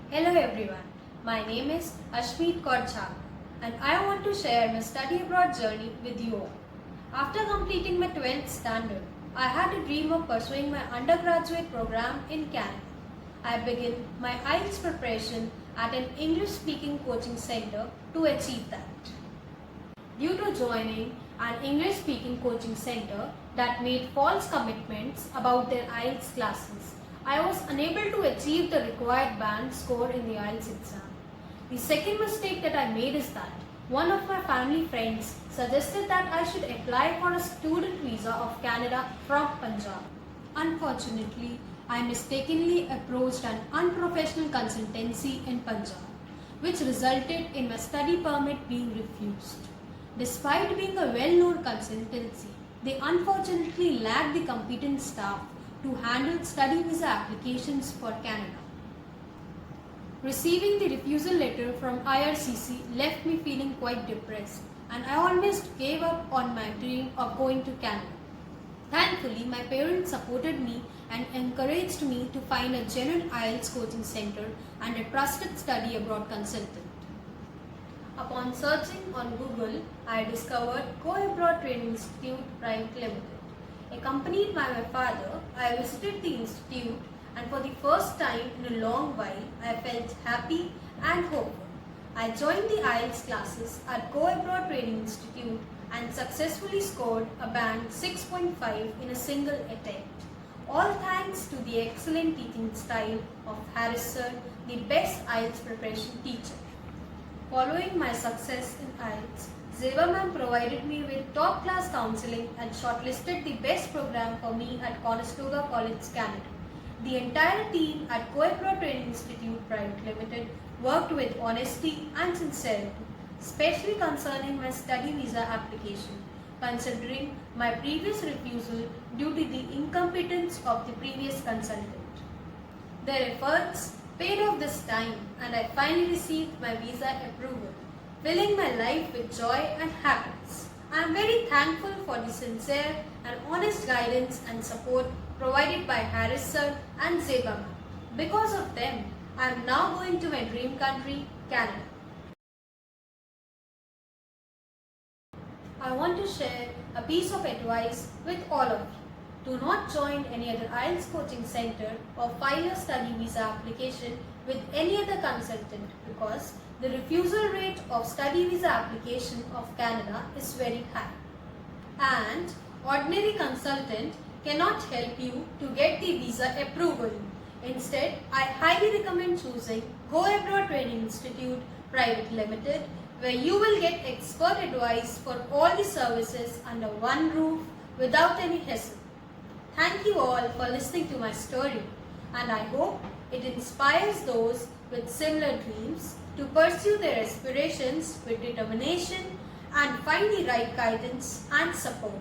Hello everyone, my name is Ashmeet Kaur and I want to share my study abroad journey with you all. After completing my 12th standard, I had a dream of pursuing my undergraduate program in Canada. I began my IELTS preparation at an English-speaking coaching center to achieve that. Due to joining an English-speaking coaching center that made false commitments about their IELTS classes, I was unable to achieve the required band score in the IELTS exam. The second mistake that I made is that one of my family friends suggested that I should apply for a student visa of Canada from Punjab. Unfortunately, I mistakenly approached an unprofessional consultancy in Punjab, which resulted in my study permit being refused. Despite being a well-known consultancy, they unfortunately lacked the competent staff to handle study visa applications for Canada. Receiving the refusal letter from IRCC left me feeling quite depressed, and I almost gave up on my dream of going to Canada. Thankfully, my parents supported me and encouraged me to find a genuine IELTS coaching center and a trusted study abroad consultant. Upon searching on Google, I discovered Go Abroad Training Institute Private Limited. Accompanied by my father, I visited the institute, and for the first time in a long while, I felt happy and hopeful. I joined the IELTS classes at Go Abroad Training Institute and successfully scored a band 6.5 in a single attempt. All thanks to the excellent teaching style of Harris sir, the best IELTS preparation teacher. Following my success in IELTS, Zeba ma'am provided me with top-class counseling and shortlisted the best program for me at Conestoga College, Canada. The entire team at Go Abroad Training Institute Private Limited worked with honesty and sincerity, especially concerning my study visa application, considering my previous refusal due to the incompetence of the previous consultant. Their efforts paid off this time, and I finally received my visa approval, filling my life with joy and happiness. I am very thankful for the sincere and honest guidance and support provided by Harris sir and Zeba ma'am. Because of them, I am now going to my dream country, Canada. I want to share a piece of advice with all of you. Do not join any other IELTS coaching center or file your study visa application with any other consultant because the refusal rate of study visa application of Canada is very high. And ordinary consultant cannot help you to get the visa approval. Instead, I highly recommend choosing Go Abroad Training Institute Private Limited, where you will get expert advice for all the services under one roof without any hassle. Thank you all for listening to my story, and I hope it inspires those with similar dreams to pursue their aspirations with determination and find the right guidance and support.